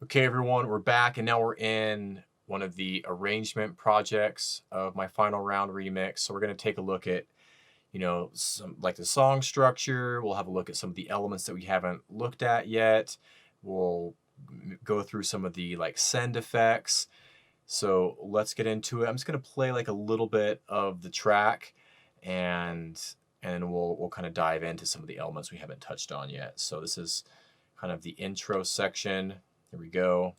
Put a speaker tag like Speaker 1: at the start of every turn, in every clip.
Speaker 1: Okay, everyone, we're back, and now we're in one of the arrangement projects of my final round remix. So we're going to take a look at, some like the song structure. We'll have a look at some of the elements that we haven't looked at yet. We'll go through some of the like send effects. So let's get into it. I'm just going to play like a little bit of the track, and we'll kind of dive into some of the elements we haven't touched on yet. So this is kind of the intro section. Here we go.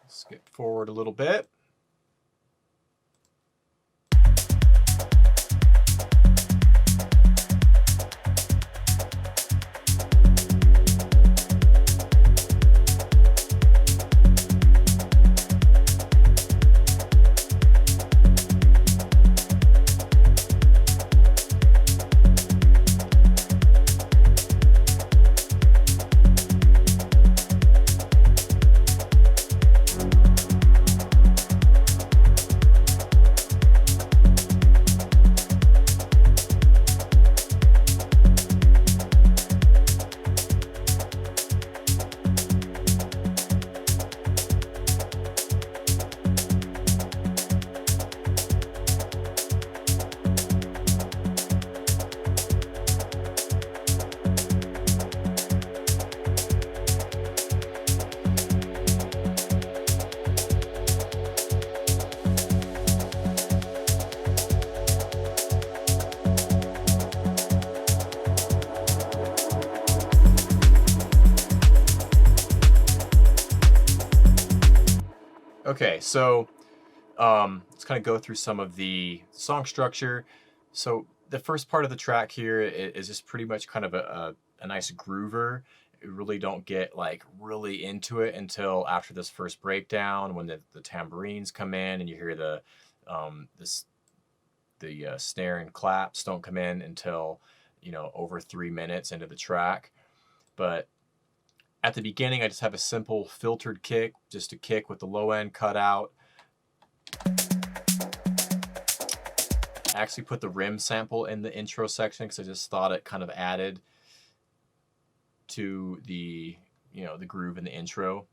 Speaker 1: Skip forward a little bit. Okay, so let's kind of go through some of the song structure. So the first part of the track here is just pretty much kind of a nice groover. You really don't get like really into it until after this first breakdown, when the tambourines come in and you hear the snare and claps don't come in until over 3 minutes into the track. But at the beginning, I just have a simple filtered kick, just a kick with the low end cut out. I actually put the rim sample in the intro section because I just thought it kind of added to the the groove in the intro.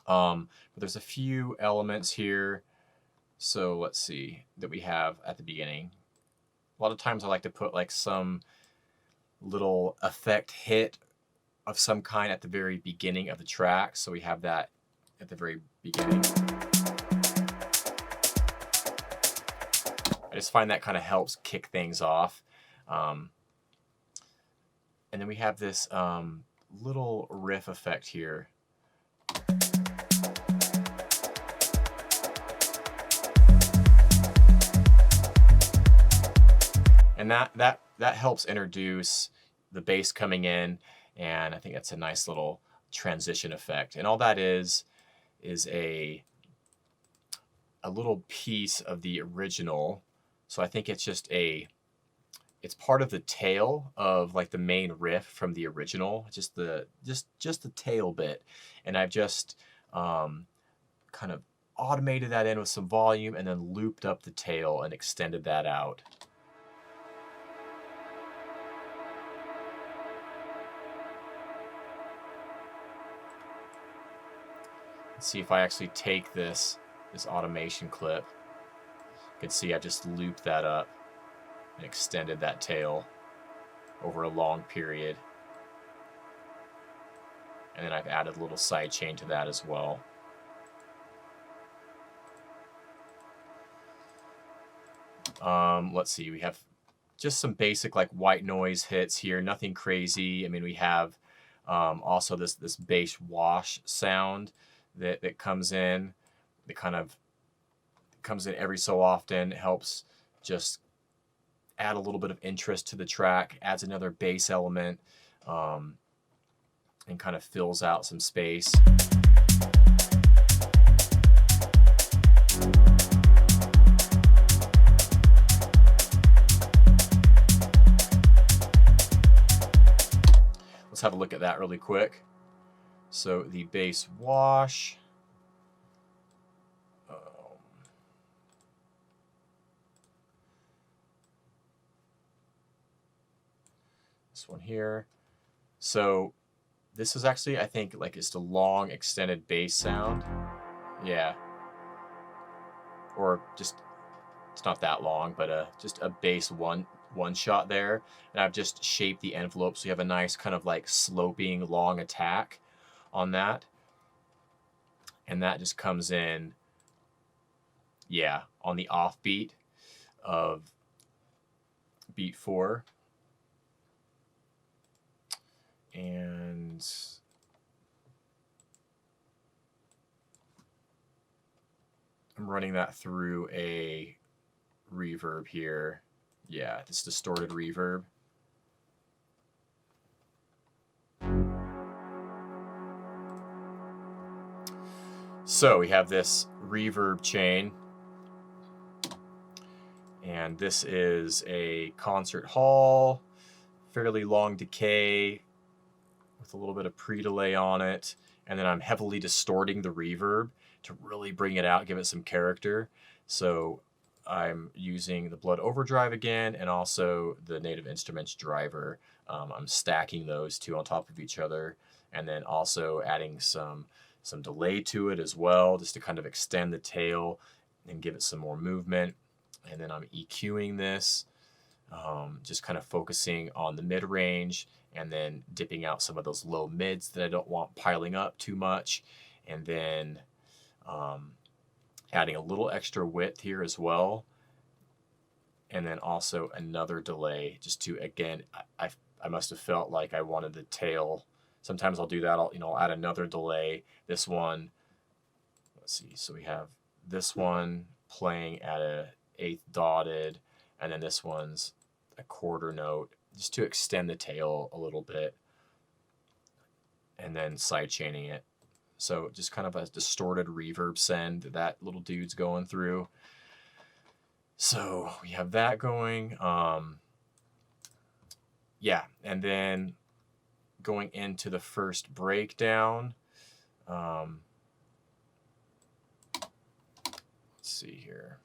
Speaker 1: But there's a few elements here. So let's see that we have at the beginning. A lot of times I like to put like some little effect hit of some kind at the very beginning of the track. So we have that at the very beginning. I just find that kind of helps kick things off. And then we have this little riff effect here. And that helps introduce the bass coming in, and I think that's a nice little transition effect. And all that is a little piece of the original. So I think it's just it's part of the tail of like the main riff from the original, just the tail bit. And I've just kind of automated that in with some volume and then looped up the tail and extended that out. Let's see if I actually take this automation clip. You can see I just looped that up and extended that tail over a long period. And then I've added a little side chain to that as well. Let's see, we have just some basic like white noise hits here, nothing crazy. I mean, we have also this bass wash sound that comes in. It kind of comes in every so often. It helps just add a little bit of interest to the track, adds another bass element, and kind of fills out some space. have a look at that really quick. So the bass wash. This one here. So this is actually, I think, like it's a long extended bass sound. Yeah. Or just, it's not that long, but just a bass one shot there. And I've just shaped the envelope so you have a nice kind of like sloping long attack on that. And that just comes in, yeah, on the offbeat of beat 4. And I'm running that through a reverb here. Yeah, this distorted reverb. So we have this reverb chain, and this is a concert hall, fairly long decay with a little bit of pre-delay on it, and then I'm heavily distorting the reverb to really bring it out, give it some character. So I'm using the Blood Overdrive again, and also the Native Instruments driver. I'm stacking those two on top of each other, and then also adding some delay to it as well, just to kind of extend the tail and give it some more movement. And then I'm EQing this, just kind of focusing on the mid-range, and then dipping out some of those low mids that I don't want piling up too much. And then adding a little extra width here as well. And then also another delay, just to, again, I must have felt like I wanted the tail. Sometimes I'll do that, I'll add another delay. This one, let's see, so we have this one playing at a 1/8 dotted, and then this one's a 1/4 note, just to extend the tail a little bit, and then side chaining it. So just kind of a distorted reverb send that little dude's going through. So we have that going. Yeah, and then going into the first breakdown. Let's see here.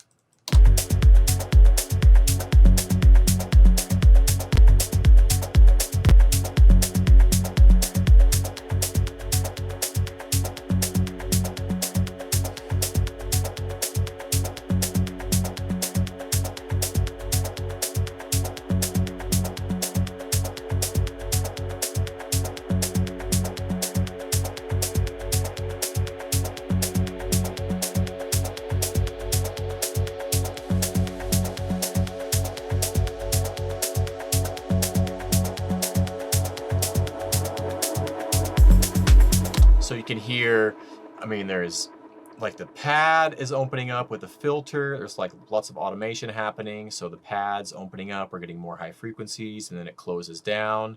Speaker 1: So you can hear, I mean, there's like the pad is opening up with a filter. There's like lots of automation happening. So the pad's opening up, we're getting more high frequencies, and then it closes down.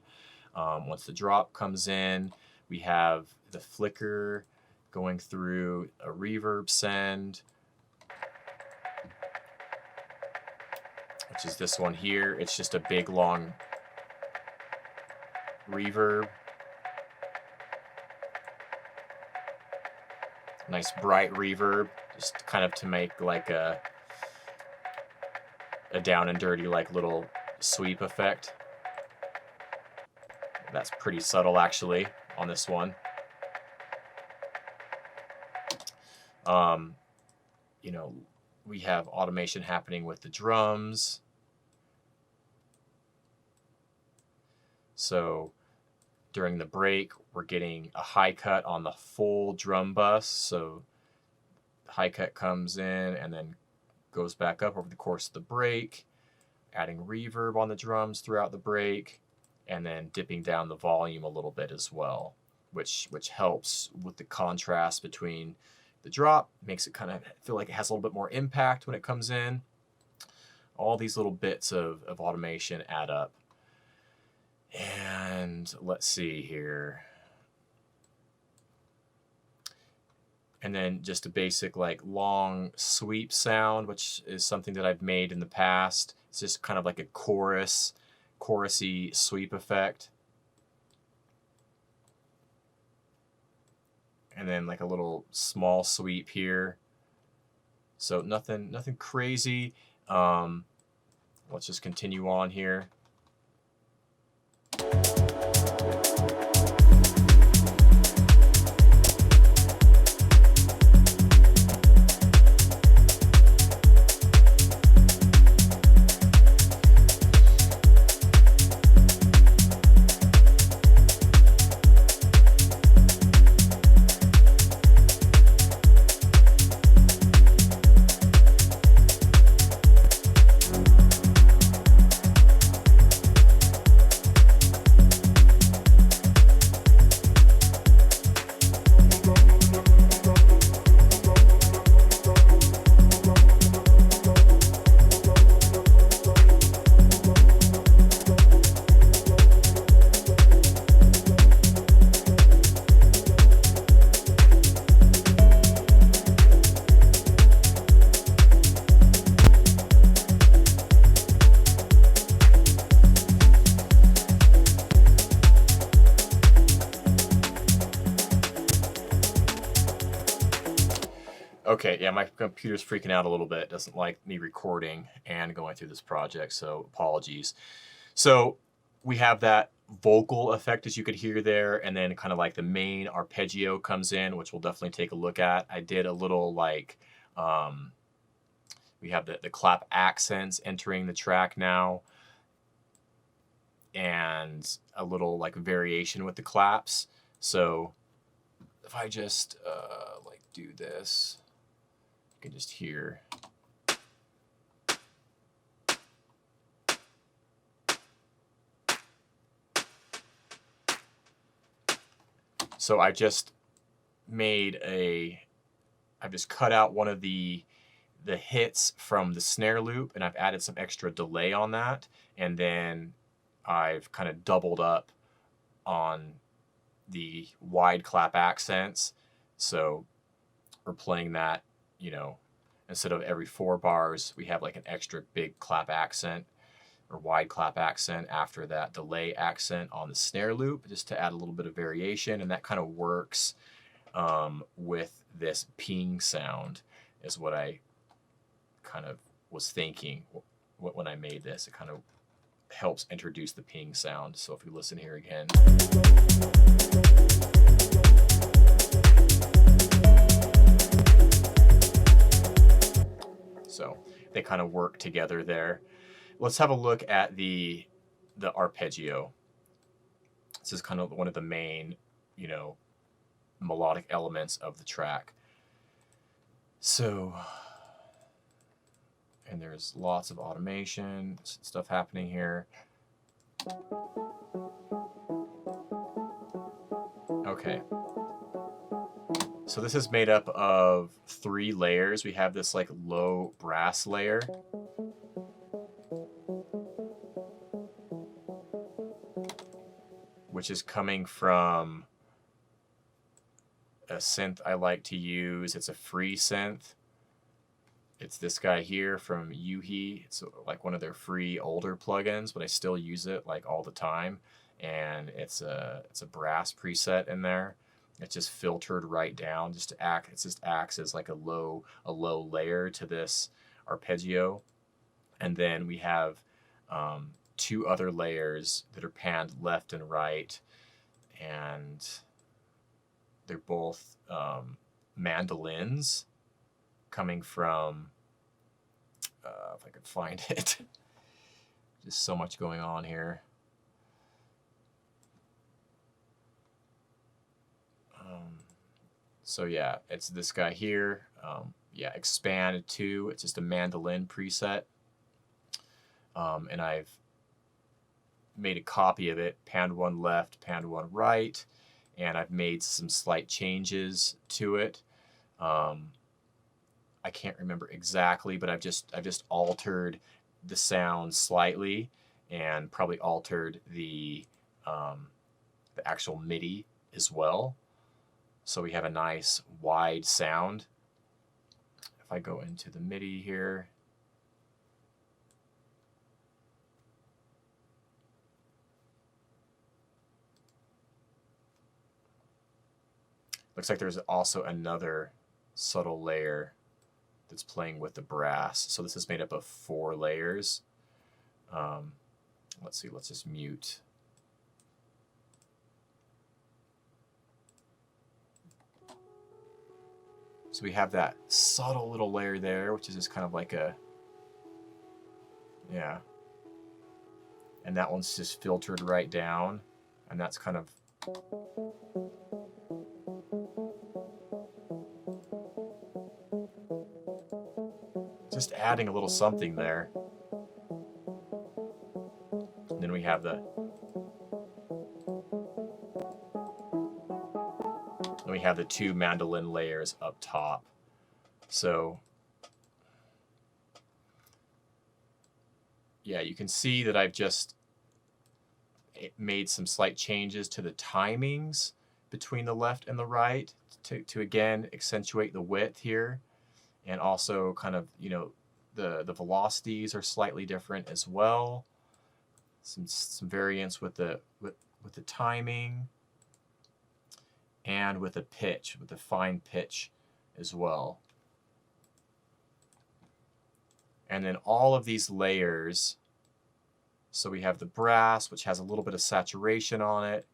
Speaker 1: Once the drop comes in, we have the flicker going through a reverb send, which is this one here. It's just a big long reverb. Nice bright reverb, just kind of to make like a down and dirty like little sweep effect. That's pretty subtle actually on this one. You know, we have automation happening with the drums. So during the break, we're getting a high cut on the full drum bus. So the high cut comes in and then goes back up over the course of the break, adding reverb on the drums throughout the break, and then dipping down the volume a little bit as well, which helps with the contrast between the drop, makes it kind of feel like it has a little bit more impact when it comes in. All these little bits of automation add up. And let's see here. And then just a basic like long sweep sound, which is something that I've made in the past. It's just kind of like a chorusy sweep effect. and then like a little small sweep here. So nothing crazy. Let's just continue on here. Okay, yeah, my computer's freaking out a little bit. It doesn't like me recording and going through this project, so apologies. So we have that vocal effect, as you could hear there, and then kind of like the main arpeggio comes in, which we'll definitely take a look at. I did a little like, we have the clap accents entering the track now, and a little like variation with the claps. So if I just like do this, you can just hear. So I just I've just cut out one of the hits from the snare loop, and I've added some extra delay on that, and then I've kind of doubled up on the wide clap accents. So we're playing that, you know, instead of every 4 bars, we have like an extra big clap accent or wide clap accent after that delay accent on the snare loop, just to add a little bit of variation. And that kind of works with this ping sound, is what I kind of was thinking when I made this. It kind of helps introduce the ping sound. So if we listen here again. So they kind of work together there. Let's have a look at the arpeggio. This is kind of one of the main, you know, melodic elements of the track. So, and there's lots of automation stuff happening here. Okay. So this is made up of 3 layers. We have this like low brass layer. Which is coming from a synth I like to use. It's a free synth. It's this guy here from Yuhi. It's like one of their free older plugins, but I still use it like all the time. And it's a brass preset in there. It's just filtered right down, just to act. It just acts as like a low layer to this arpeggio. And then we have 2 other layers that are panned left and right, and they're both mandolins coming from, if I could find it, just so much going on here. So yeah, it's this guy here. Yeah, expand 2. It's just a mandolin preset. And I've made a copy of it, panned 1 left, panned 1 right, and I've made some slight changes to it. I can't remember exactly, but I've just altered the sound slightly, and probably altered the actual MIDI as well. So we have a nice wide sound. If I go into the MIDI here, Looks like there's also another subtle layer that's playing with the brass. So this is made up of 4 layers. Let's see, let's just mute. So we have that subtle little layer there, which is just kind of like a, yeah. And that one's just filtered right down. And that's kind of, just adding a little something there. And then we have the, two mandolin layers up top. So yeah, you can see that I've just made some slight changes to the timings between the left and the right to again accentuate the width here, and also kind of, you know, the velocities are slightly different as well. Some variance with the timing and with the pitch, with the fine pitch as well. And then all of these layers, so we have the brass, which has a little bit of saturation on it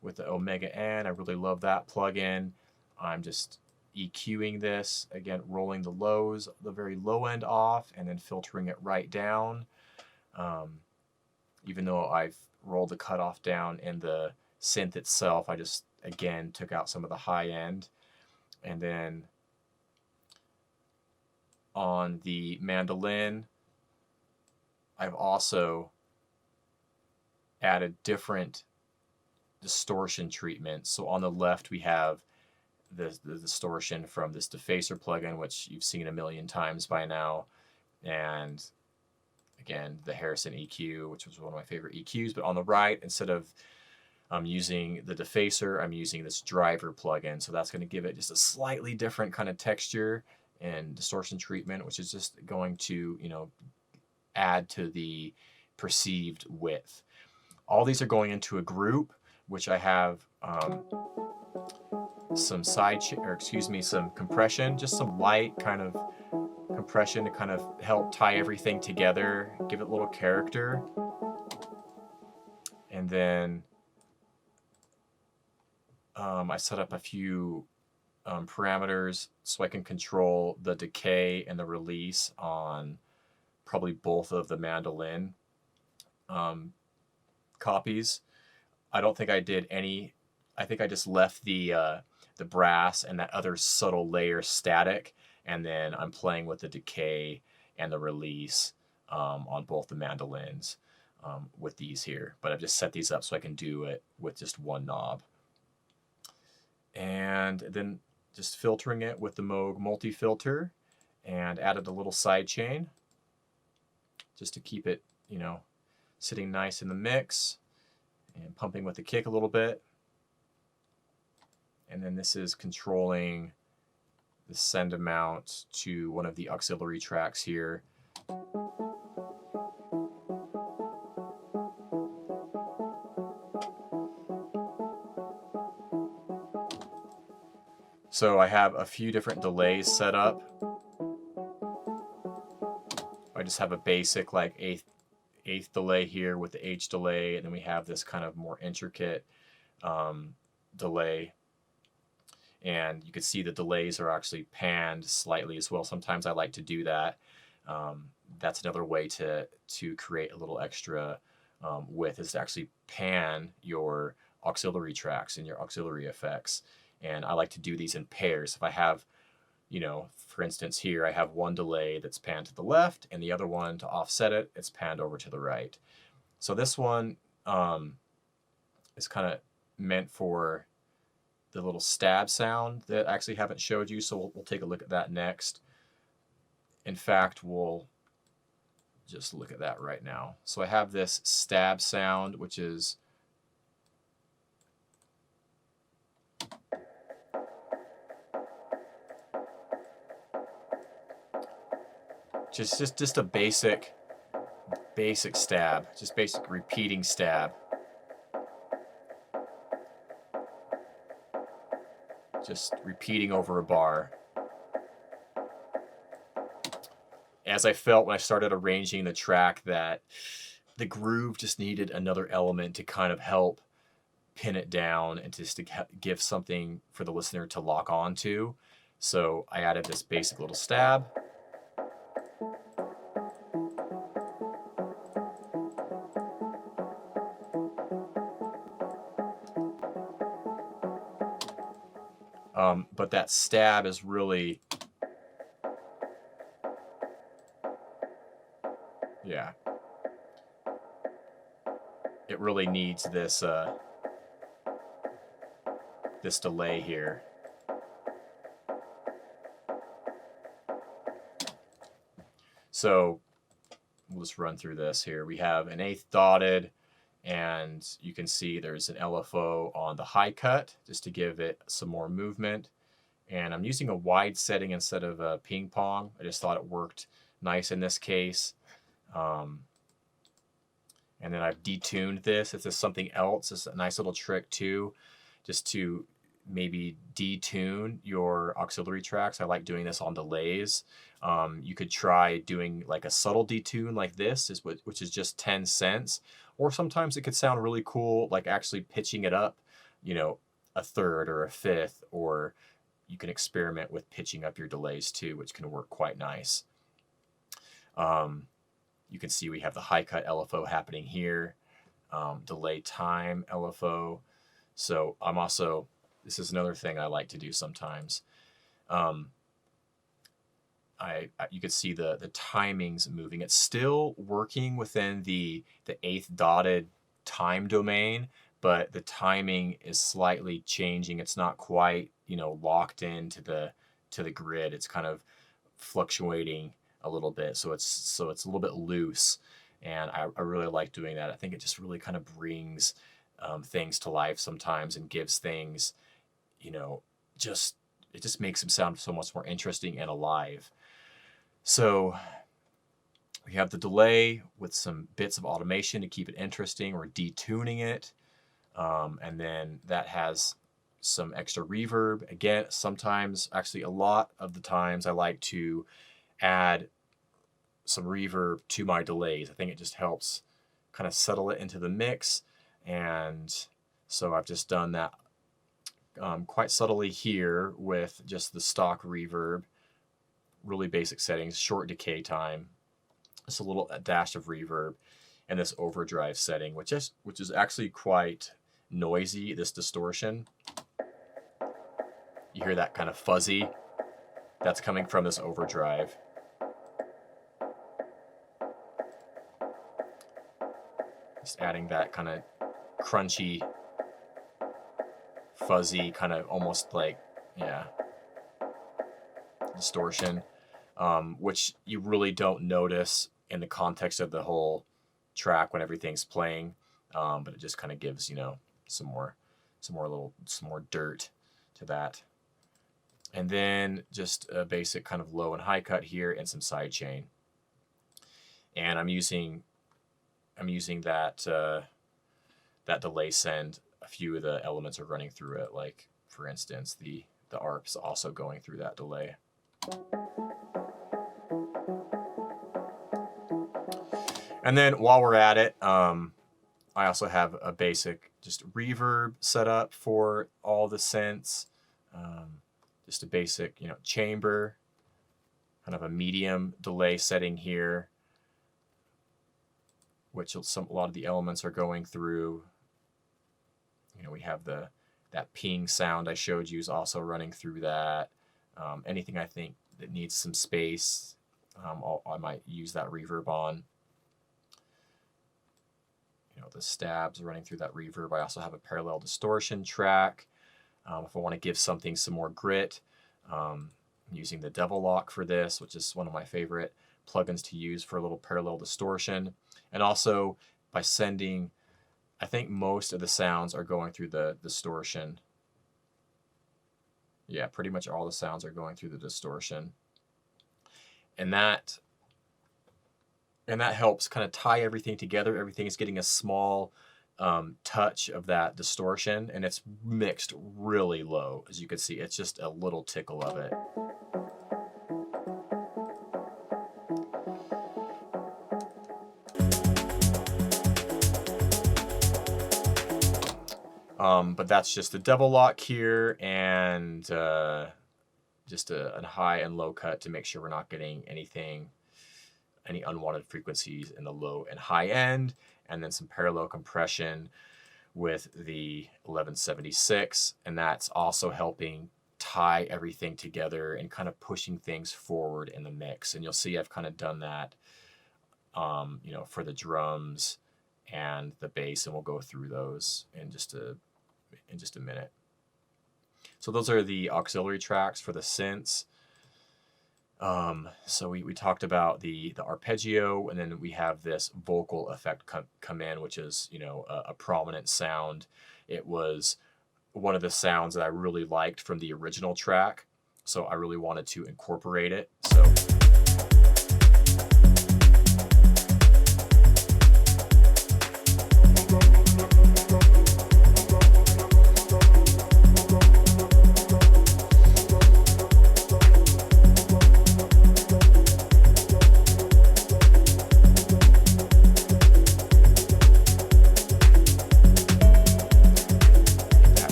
Speaker 1: with the Omega N. I really love that plugin. I'm just EQing this, again, rolling the lows, the very low end off, and then filtering it right down. Even though I've rolled the cutoff down in the synth itself, I just, again, took out some of the high end. And then on the mandolin, I've also added different distortion treatments. So on the left, we have the distortion from this defacer plugin, which you've seen a million times by now. And again, the Harrison EQ, which was one of my favorite EQs. But on the right, instead of using the defacer, I'm using this driver plugin. So that's going to give it just a slightly different kind of texture and distortion treatment, which is just going to, you know, add to the perceived width. All these are going into a group, which I have some some compression, just some light kind of compression to kind of help tie everything together, give it a little character. And then I set up a few parameters so I can control the decay and the release on probably both of the mandolin copies. I don't think I did any. I think I just left the brass and that other subtle layer static, and then I'm playing with the decay and the release on both the mandolins with these here. But I've just set these up so I can do it with just one knob. And then just filtering it with the Moog multi-filter, and added a little side chain just to keep it, you know, sitting nice in the mix, and pumping with the kick a little bit. And then this is controlling the send amount to one of the auxiliary tracks here. So I have a few different delays set up. I just have a basic like eighth delay here with the H delay, and then we have this kind of more intricate delay. And you can see the delays are actually panned slightly as well. Sometimes I like to do that. That's another way to create a little extra width, is to actually pan your auxiliary tracks and your auxiliary effects. And I like to do these in pairs. If I have, you know, for instance here, I have one delay that's panned to the left, and the other one, to offset it, it's panned over to the right. So this one is kind of meant for the little stab sound that I actually haven't showed you, so we'll take a look at that next. In fact, we'll just look at that right now. So I have this stab sound, which is just a basic stab, just basic repeating stab. just repeating over a bar. As I felt when I started arranging the track that the groove just needed another element to kind of help pin it down and just to give something for the listener to lock on to. So I added this basic little stab. But that stab is really, yeah, it really needs this this delay here. So we'll just run through this here. We have an eighth dotted, and you can see there's an LFO on the high cut just to give it some more movement. And I'm using a wide setting instead of a ping pong. I just thought it worked nice in this case. And then I've detuned this. It's just something else. It's a nice little trick too, just to maybe detune your auxiliary tracks. I like doing this on delays. You could try doing like a subtle detune like this, which is just 10 cents. Or sometimes it could sound really cool, like actually pitching it up, you know, a third or a fifth, or you can experiment with pitching up your delays too, which can work quite nice. You can see we have the high cut LFO happening here, delay time LFO. So I'm also, this is another thing I like to do sometimes. You can see the timings moving. It's still working within the eighth dotted time domain, but the timing is slightly changing. It's not quite, you know, locked into the grid. It's kind of fluctuating a little bit, so it's a little bit loose, and I really like doing that. I think it just really kind of brings things to life sometimes and gives things, you know, it just makes them sound so much more interesting and alive. So we have the delay with some bits of automation to keep it interesting. We're detuning it, and then that has some extra reverb. Again, sometimes, actually a lot of the times, I like to add some reverb to my delays. I think it just helps kind of settle it into the mix. And so I've just done that quite subtly here with just the stock reverb, really basic settings, short decay time, just a dash of reverb, and this overdrive setting, which is actually quite noisy, this distortion. You hear that kind of fuzzy, that's coming from this overdrive. Just adding that kind of crunchy, fuzzy, kind of almost like, yeah, distortion, which you really don't notice in the context of the whole track when everything's playing, but it just kind of gives, you know, some more dirt to that. And then just a basic kind of low and high cut here and some sidechain. And I'm using that that delay send. A few of the elements are running through it, like for instance the ARP's also going through that delay. And then while we're at it, I also have a basic just reverb set up for all the synths. Just a basic, you know, chamber, kind of a medium delay setting here, which a lot of the elements are going through. You know, we have that ping sound I showed you is also running through that. Anything I think that needs some space, I might use that reverb on. You know, the stabs running through that reverb. I also have a parallel distortion track. If I want to give something some more grit, I'm using the Devil Lock for this, which is one of my favorite plugins to use for a little parallel distortion. And also by sending, I think most of the sounds are going through the distortion. Yeah, pretty much all the sounds are going through the distortion. And that helps kind of tie everything together. Everything is getting a small touch of that distortion, and it's mixed really low. As you can see, it's just a little tickle of it. But that's just a double lock here, and just a high and low cut to make sure we're not getting any unwanted frequencies in the low and high end, and then some parallel compression with the 1176, and that's also helping tie everything together and kind of pushing things forward in the mix. And you'll see I've kind of done that, you know, for the drums and the bass, and we'll go through those in just a minute. So those are the auxiliary tracks for the synths. So we talked about the arpeggio, and then we have this vocal effect come in, which is, you know, a prominent sound. It was one of the sounds that I really liked from the original track, so I really wanted to incorporate it. So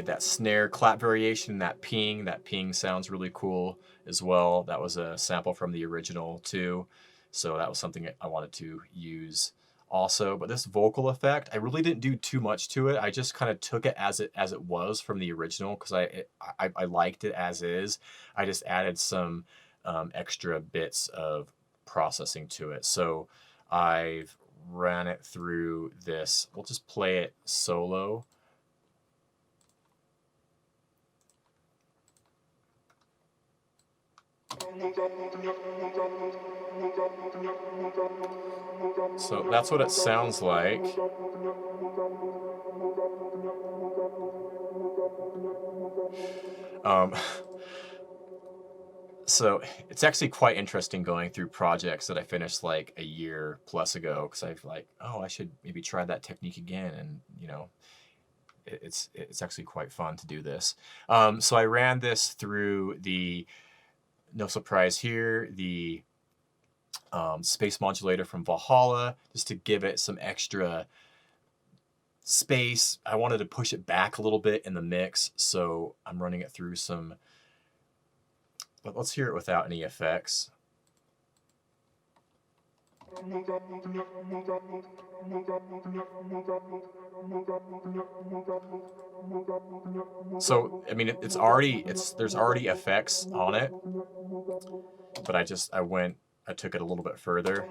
Speaker 1: that snare clap variation, that ping sounds really cool as well. That was a sample from the original too, so that was something I wanted to use also. But this vocal effect, I really didn't do too much to it. I just kind of took it as it was from the original, because I liked it as is. I just added some extra bits of processing to it. So I've ran it through this. We'll just play it solo. So that's what it sounds like. So it's actually quite interesting going through projects that I finished like a year plus ago, because I've like, oh, I should maybe try that technique again, and you know, it's actually quite fun to do this. So I ran this through the, no surprise here, the space modulator from Valhalla, just to give it some extra space. I wanted to push it back a little bit in the mix, so I'm running it through some, but let's hear it without any effects. So I mean, there's already effects on it, but I took it a little bit further.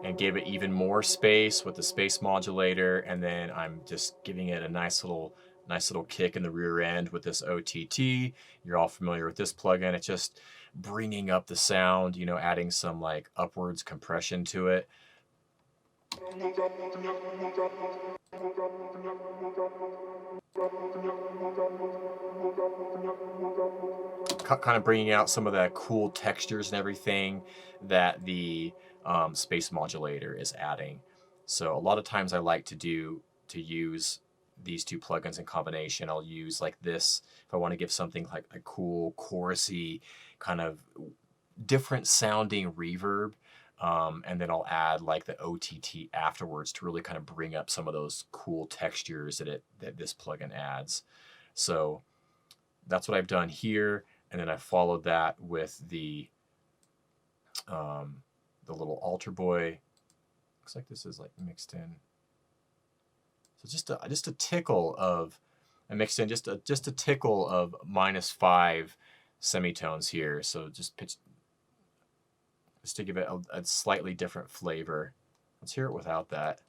Speaker 1: And gave it even more space with the space modulator, and then I'm just giving it a nice little kick in the rear end with this OTT. You're all familiar with this plugin. It's just bringing up the sound, you know, adding some like upwards compression to it. Kind of bringing out some of the cool textures and everything that the space modulator is adding. So a lot of times I like to use these two plugins in combination. I'll use like this if I want to give something like a cool chorusy kind of different sounding reverb, and then I'll add like the OTT afterwards to really kind of bring up some of those cool textures that this plugin adds. So that's what I've done here, and then I followed that with the little altar boy. Looks like this is like mixed in. So just a tickle of, I mixed in just a tickle of -5 semitones here. So just to give it a slightly different flavor. Let's hear it without that.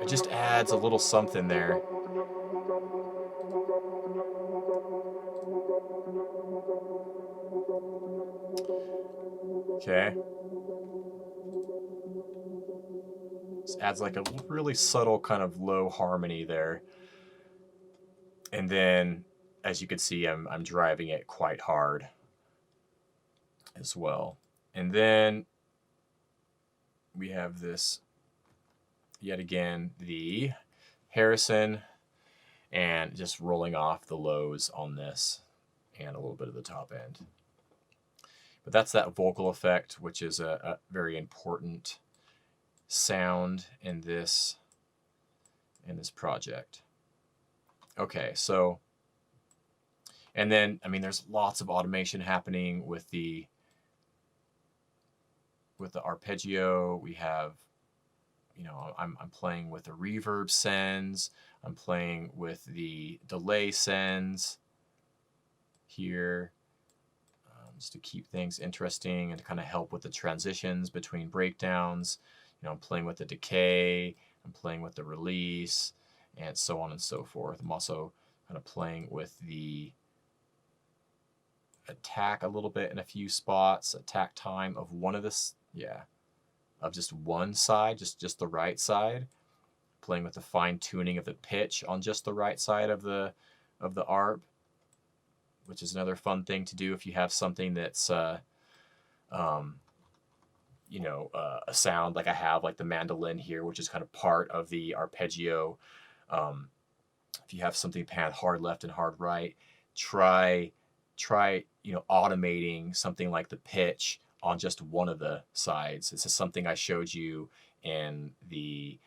Speaker 1: It just adds a little something there. Okay. Just adds like a really subtle kind of low harmony there. And then, as you can see, I'm driving it quite hard as well. And then we have this, yet again, the Harrison, and just rolling off the lows on this and a little bit of the top end. But that's that vocal effect, which is a very important sound in this project. Okay, so, and then, I mean, there's lots of automation happening with the arpeggio. We have, you know, I'm playing with the reverb sends. I'm playing with the delay sends here, just to keep things interesting and to kind of help with the transitions between breakdowns. You know, I'm playing with the decay, I'm playing with the release, and so on and so forth. I'm also kind of playing with the attack a little bit in a few spots, attack time of one of this, of just one side, just the right side. Playing with the fine tuning of the pitch on just the right side of the arp, which is another fun thing to do if you have something that's you know, a sound like I have, like the mandolin here, which is kind of part of the arpeggio. If you have something panned hard left and hard right, try you know, automating something like the pitch on just one of the sides. This is something I showed you in the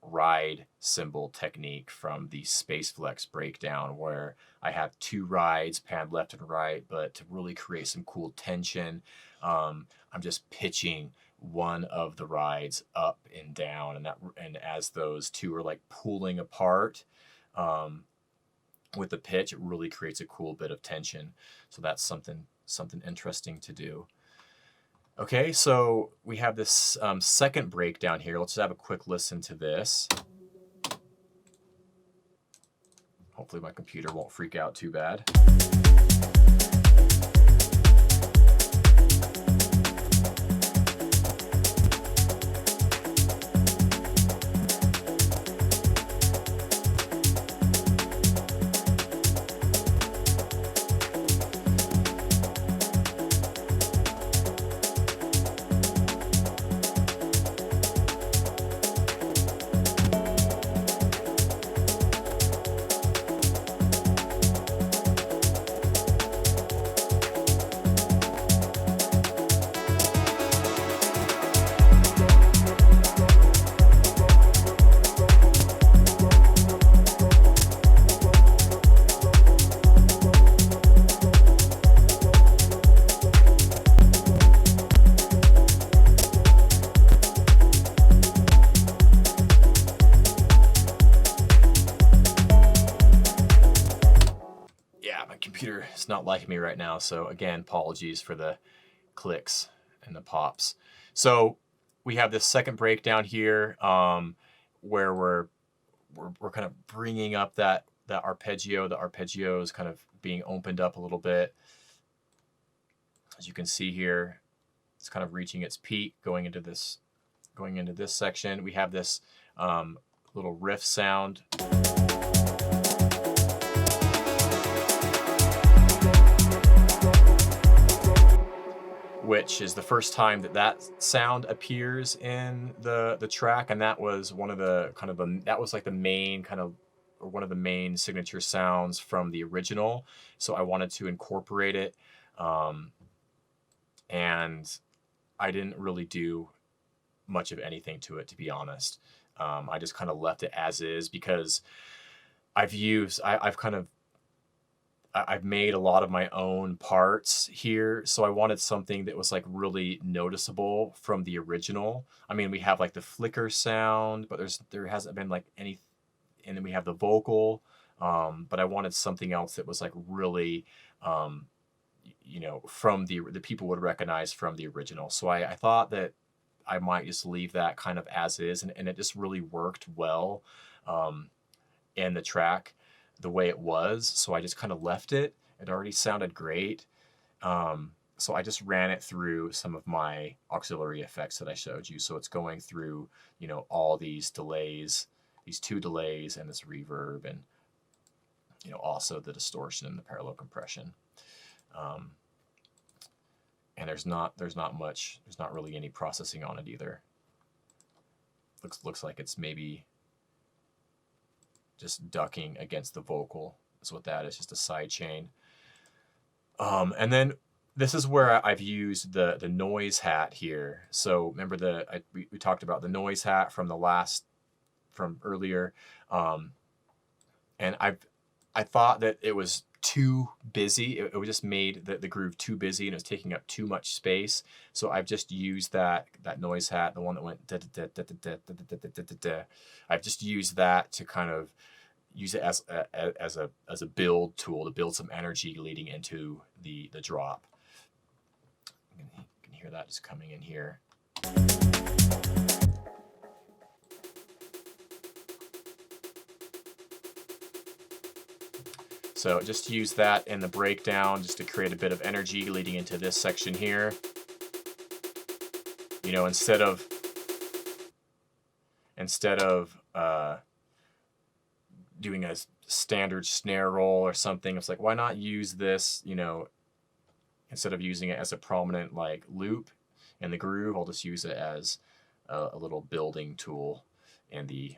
Speaker 1: ride cymbal technique from the Spaceflex breakdown, where I have two rides panned left and right, but to really create some cool tension, I'm just pitching one of the rides up and down, and as those two are like pulling apart with the pitch, it really creates a cool bit of tension. So that's something interesting to do. Okay, so we have this second breakdown here. Let's just have a quick listen to this. Hopefully my computer won't freak out too bad. It's not liking me right now, so again, apologies for the clicks and the pops. So we have this second breakdown here, where we're kind of bringing up that arpeggio. The arpeggio is kind of being opened up a little bit. As you can see here, it's kind of reaching its peak going into this section. We have this little riff sound. Which is the first time that sound appears in the track, and that was one of the that was like the main kind of, or one of the main signature sounds from the original. So I wanted to incorporate it, and I didn't really do much of anything to it, to be honest. I just kind of left it as is, because I've made a lot of my own parts here, so I wanted something that was like really noticeable from the original. I mean, we have like the flicker sound, but there hasn't been like any, and then we have the vocal, but I wanted something else that was like really, you know, from the people would recognize from the original. So I thought that I might just leave that kind of as is, and it just really worked well in the track the way it was. So I just kind of left it. It already sounded great. so I just ran it through some of my auxiliary effects that I showed you. So it's going through, you know, all these delays, these 2 delays and this reverb, and, you know, also the distortion and the parallel compression. And there's not really any processing on it either. Looks like it's maybe just ducking against the vocal. That's what that is, just a side chain. And then this is where I've used the noise hat here. So remember we talked about the noise hat from earlier, and I thought that it was too busy. It just made the groove too busy, and it was taking up too much space. So I've just used that noise hat, the one that went da da da da da da da da da da. I've just used that to kind of use it as a build tool to build some energy leading into the drop. You can hear that just coming in here. So just use that in the breakdown just to create a bit of energy leading into this section here. You know, instead of doing a standard snare roll or something, it's like, why not use this, you know, instead of using it as a prominent like loop in the groove, I'll just use it as a little building tool in the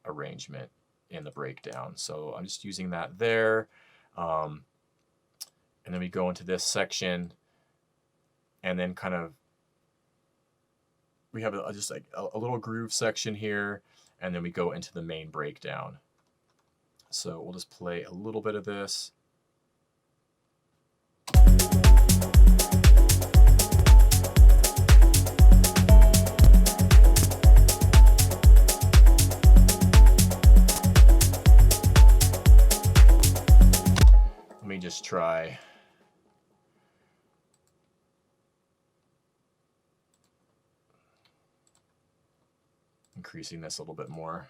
Speaker 1: arrangement in the breakdown. So I'm just using that there. And then we go into this section, and then kind of we have just like a little groove section here, and then we go into the main breakdown. So we'll just play a little bit of this. Let me just try. Increasing this a little bit more.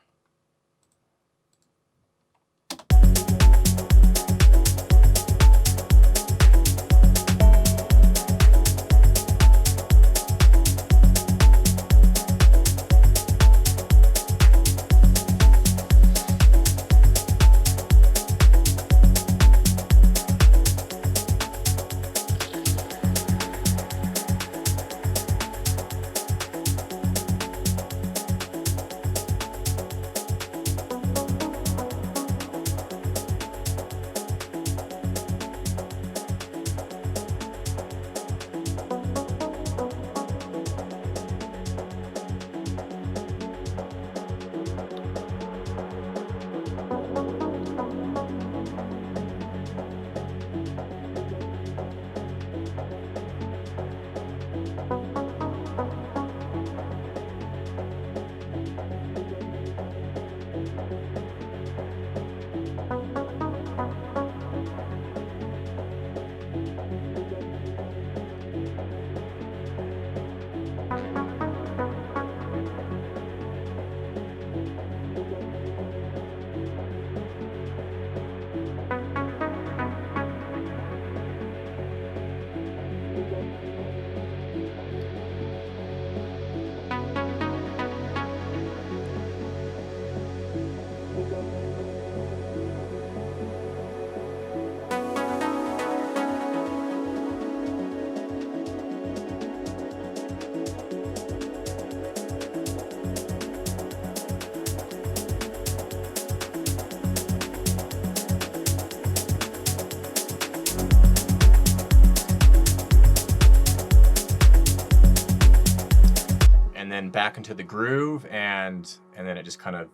Speaker 1: Back into the groove, and then it just kind of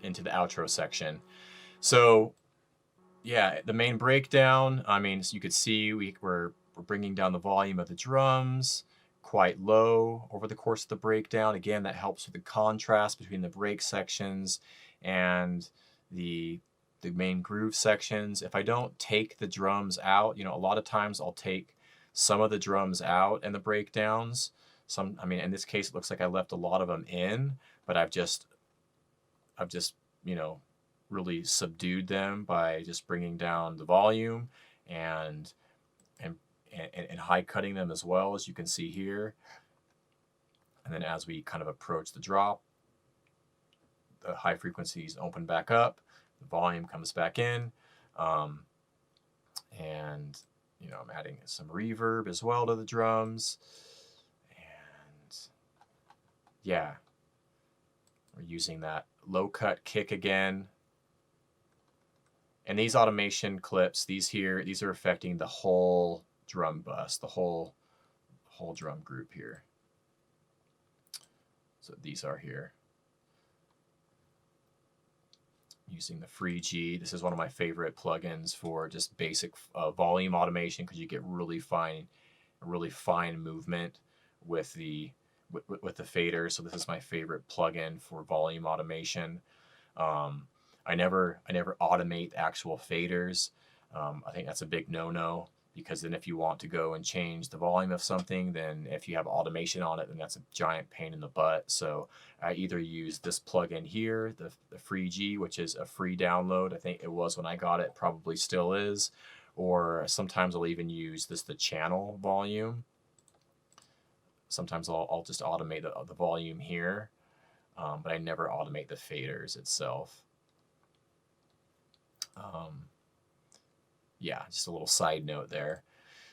Speaker 1: into the outro section. So yeah, the main breakdown, I mean, so you could see we're bringing down the volume of the drums quite low over the course of the breakdown. Again, that helps with the contrast between the break sections and the main groove sections. If I don't take the drums out, you know, a lot of times I'll take some of the drums out in the breakdowns. I mean, in this case, it looks like I left a lot of them in, but I've just, you know, really subdued them by just bringing down the volume and and high cutting them as well, as you can see here. And then as we kind of approach the drop, the high frequencies open back up, the volume comes back in, and you know, I'm adding some reverb as well to the drums, and yeah, we're using that low cut kick again. And these automation clips, these are affecting the whole drum bus, the whole drum group here. So these are here. Using the Free G. This is one of my favorite plugins for just basic volume automation, because you get really fine movement with the fader. So this is my favorite plugin for volume automation. I never automate actual faders. I think that's a big no-no, because then if you want to go and change the volume of something, then if you have automation on it, then that's a giant pain in the butt. So I either use this plugin here, the Free G, which is a free download. I think it was when I got it, probably still is. Or sometimes I'll even use the channel volume. Sometimes I'll just automate the volume here, but I never automate the faders itself. Yeah, just a little side note there.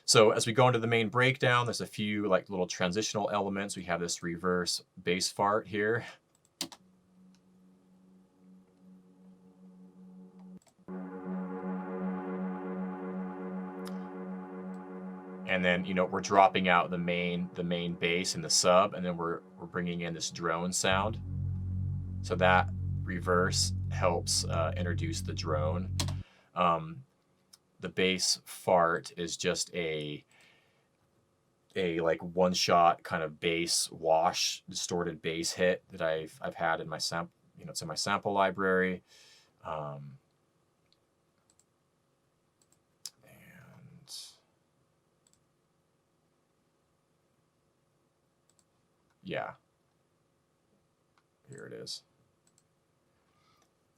Speaker 1: So as we go into the main breakdown, there's a few like little transitional elements. We have this reverse bass fart here. And then, you know, we're dropping out the main bass and the sub, and then we're bringing in this drone sound. So that reverse helps introduce the drone. The bass fart is just a like one shot kind of bass wash, distorted bass hit that I've had in my sample, you know, it's in my sample library. And yeah, here it is.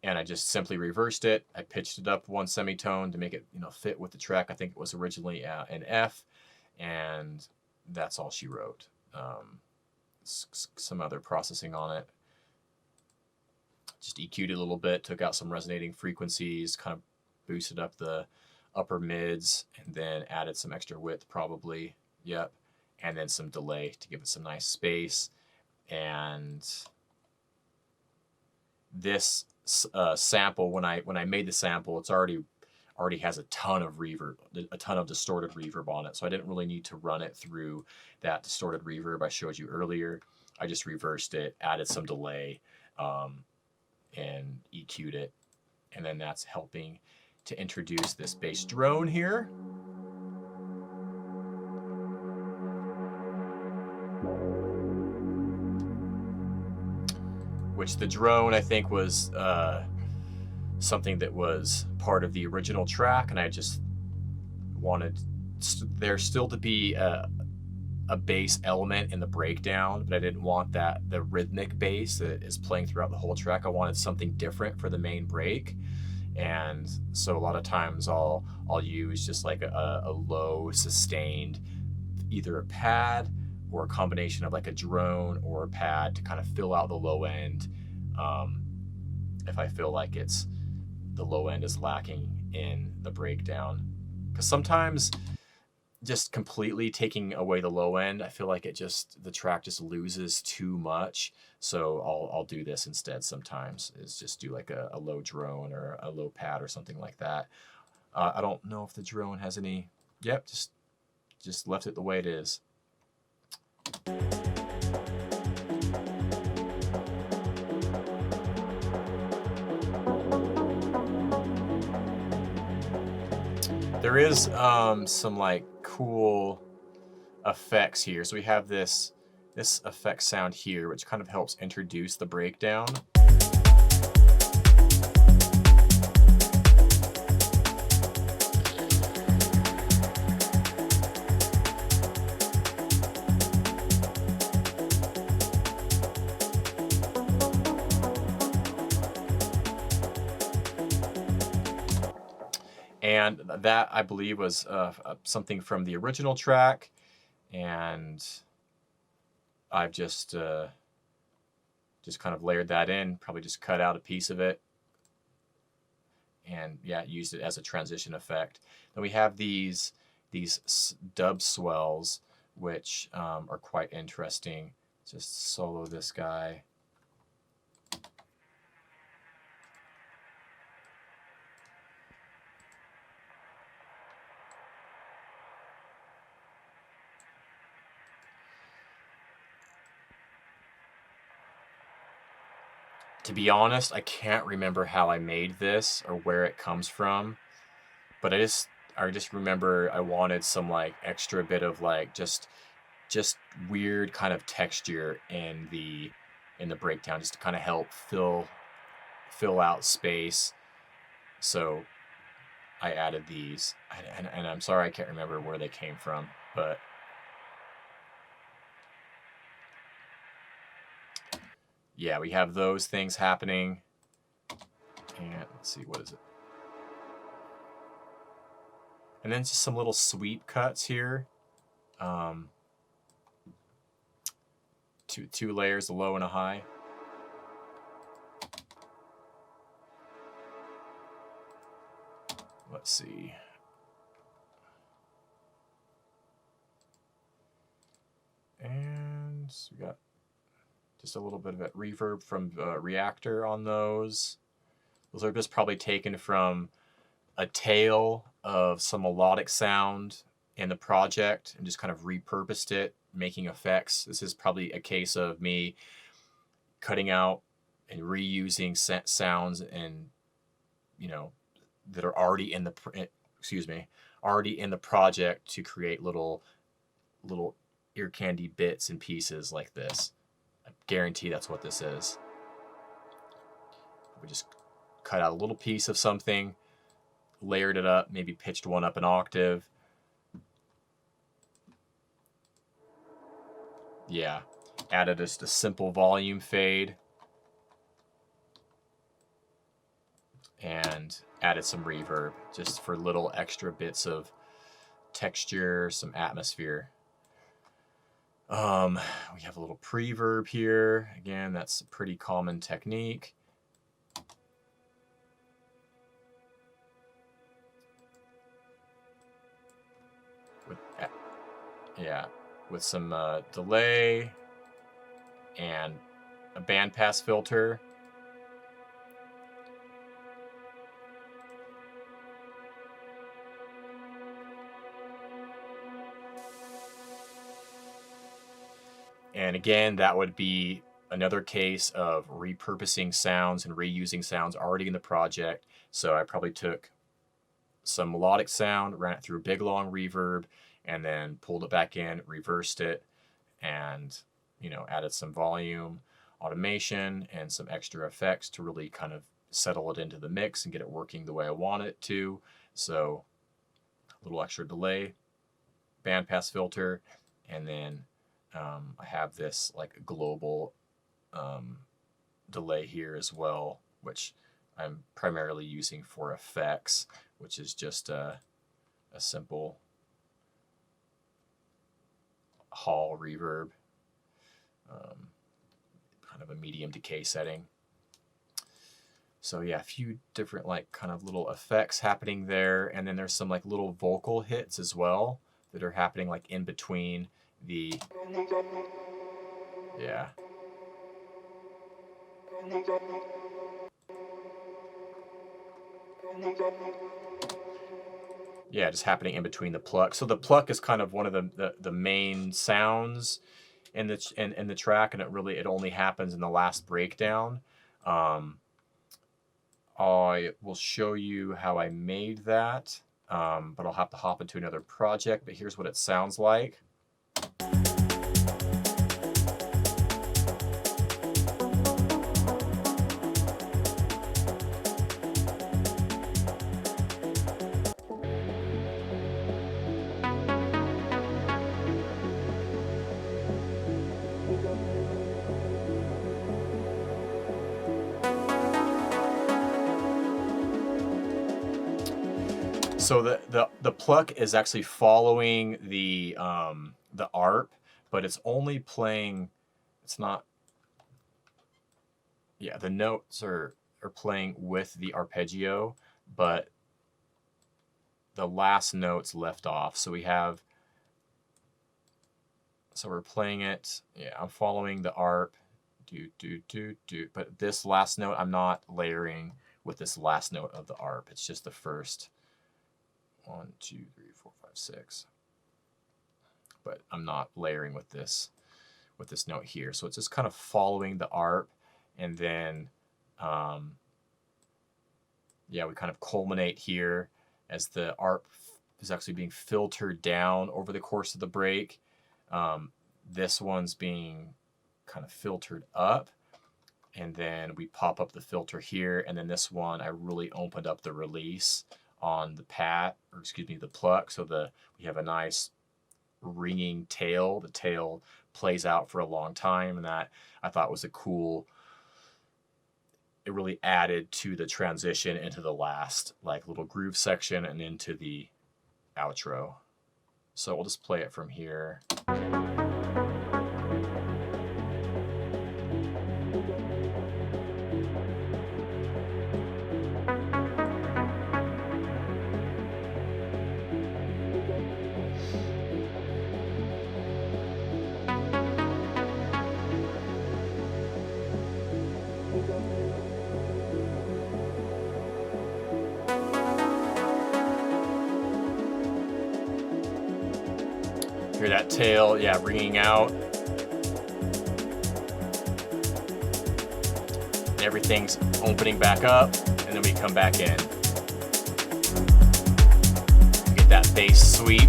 Speaker 1: And I just simply reversed it. I pitched it up one semitone to make it, you know, fit with the track. I think it was originally an F, and that's all she wrote. Some other processing on it. Just EQ'd it a little bit, took out some resonating frequencies, kind of boosted up the upper mids, and then added some extra width probably. Yep. And then some delay to give it some nice space. And this sample, when I made the sample, it's already has a ton of reverb, a ton of distorted reverb on it. So I didn't really need to run it through that distorted reverb I showed you earlier. I just reversed it, added some delay, and EQ'd it. And then that's helping to introduce this bass drone here. Which the drone, I think, was something that was part of the original track, and I just wanted there still to be a bass element in the breakdown, but I didn't want the rhythmic bass that is playing throughout the whole track. I wanted something different for the main break, and so a lot of times I'll use just like a low sustained, either a pad or a combination of like a drone or a pad to kind of fill out the low end, if I feel like the low end is lacking in the breakdown. Because sometimes just completely taking away the low end, I feel like the track just loses too much. So I'll do this instead sometimes, is just do like a low drone or a low pad or something like that. I don't know if the drone has any, yep, just left it the way it is. There is some like cool effects here. So we have this effect sound here, which kind of helps introduce the breakdown. And that, I believe, was something from the original track, and I've just kind of layered that in, probably just cut out a piece of it, and yeah, used it as a transition effect. Then we have these dub swells, which are quite interesting. Just solo this guy. To be honest, I can't remember how I made this or where it comes from, but I just remember I wanted some like extra bit of like just weird kind of texture in the breakdown, just to kind of help fill out space. So I added these, and I'm sorry I can't remember where they came from, but yeah, we have those things happening. And let's see, what is it? And then just some little sweep cuts here. Two layers, a low and a high. Let's see. And we got just a little bit of that reverb from Reactor on those. Those are just probably taken from a tail of some melodic sound in the project and just kind of repurposed it, making effects. This is probably a case of me cutting out and reusing sounds and, you know, that are already in the already in the project to create little ear candy bits and pieces like this. I guarantee that's what this is. We just cut out a little piece of something, layered it up, maybe pitched one up an octave. Yeah, added just a simple volume fade and added some reverb just for little extra bits of texture, some atmosphere. We have a little preverb here. Again, that's a pretty common technique. With some delay and a bandpass filter. And again, that would be another case of repurposing sounds and reusing sounds already in the project. So I probably took some melodic sound, ran it through a big long reverb, and then pulled it back in, reversed it, and, you know, added some volume, automation, and some extra effects to really kind of settle it into the mix and get it working the way I want it to. So a little extra delay, bandpass filter, and then I have this like global delay here as well, which I'm primarily using for effects, which is just a simple hall reverb, kind of a medium decay setting. So yeah, a few different like kind of little effects happening there, and then there's some like little vocal hits as well that are happening like in between the, yeah. Yeah, just happening in between the pluck. So the pluck is kind of one of the main sounds in the track, and it only happens in the last breakdown. I will show you how I made that, but I'll have to hop into another project. But here's what it sounds like. So the pluck is actually following the ARP, but it's only playing. It's not. Yeah, the notes are playing with the arpeggio, but the last notes left off. So we have. So we're playing it. Yeah, I'm following the ARP. Do do do do. But this last note, I'm not layering with this last note of the ARP. It's just the first 1, 2, 3, 4, 5, 6. But I'm not layering with this note here. So it's just kind of following the ARP, and then yeah, we kind of culminate here as the ARP is actually being filtered down over the course of the break. This one's being kind of filtered up, and then we pop up the filter here, and then this one I really opened up the release on the pat, or excuse me, the pluck, so we have a nice ringing tail. The tail plays out for a long time, and that I thought was a cool. It really added to the transition into the last like little groove section and into the outro. So we'll just play it from here. Hear that tail, yeah, ringing out. Everything's opening back up, and then we come back in. Get that bass sweep.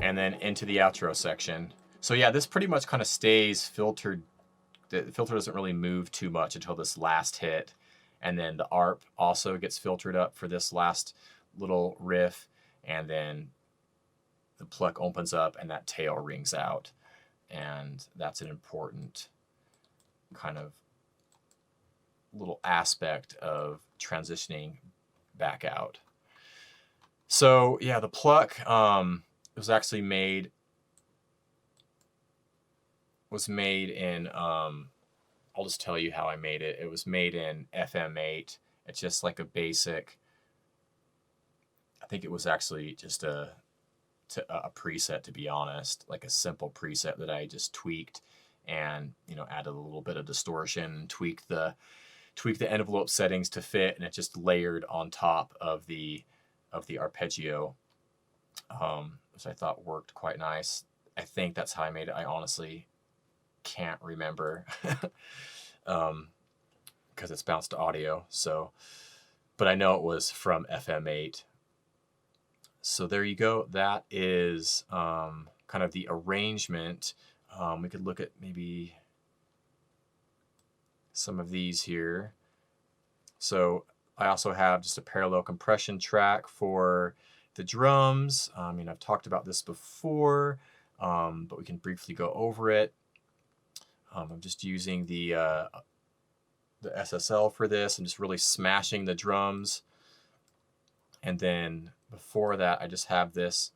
Speaker 1: And then into the outro section. So yeah, this pretty much kind of stays filtered. The filter doesn't really move too much until this last hit. And then the ARP also gets filtered up for this last little riff, and then the pluck opens up and that tail rings out. And that's an important kind of little aspect of transitioning back out. So yeah, the pluck was actually made in I'll just tell you how I made it. It was made in FM8. It's just like a basic, I think it was actually just a preset, to be honest, like a simple preset that I just tweaked and, you know, added a little bit of distortion, tweaked the envelope settings to fit, and it just layered on top of the arpeggio, which I thought worked quite nice. I think that's how I made it. I honestly can't remember because it's bounced audio. So, but I know it was from FM8. So there you go. That is kind of the arrangement. We could look at maybe some of these here. So I also have just a parallel compression track for the drums. I mean, I've talked about this before, but we can briefly go over it. I'm just using the SSL for this and just really smashing the drums. And then before that, I just have this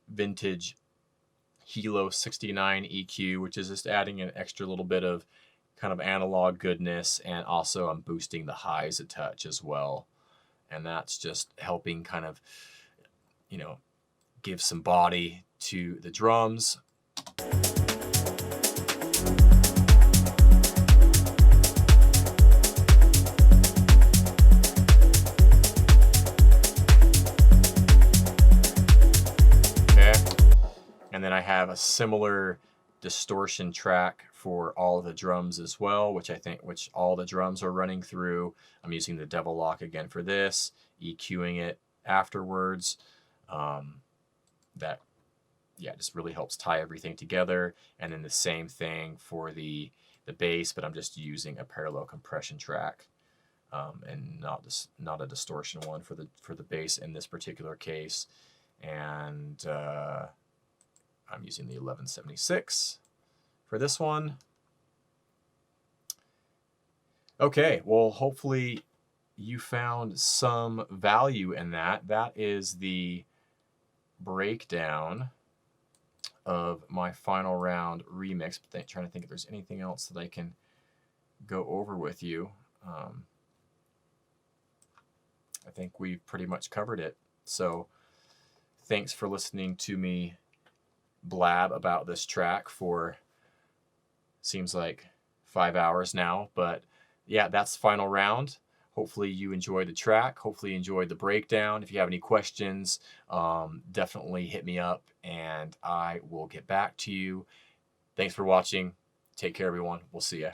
Speaker 1: vintage Hilo 69 EQ, which is just adding an extra little bit of kind of analog goodness, and also I'm boosting the highs a touch as well. And that's just helping kind of, you know, give some body to the drums. And then I have a similar distortion track for all of the drums as well, which all the drums are running through. I'm using the Devil Lock again for this, EQing it afterwards. That, yeah, just really helps tie everything together. And then the same thing for the bass, but I'm just using a parallel compression track, and not a distortion one for the bass in this particular case. And I'm using the 1176 for this one. Okay, well, hopefully you found some value in that. That is the breakdown of my final round remix. Trying to think if there's anything else that I can go over with you. I think we've pretty much covered it. So thanks for listening to me blab about this track for seems like 5 hours now. But yeah, that's final round. Hopefully you enjoyed the track. Hopefully you enjoyed the breakdown. If you have any questions, definitely hit me up and I will get back to you. Thanks for watching. Take care, everyone. We'll see you.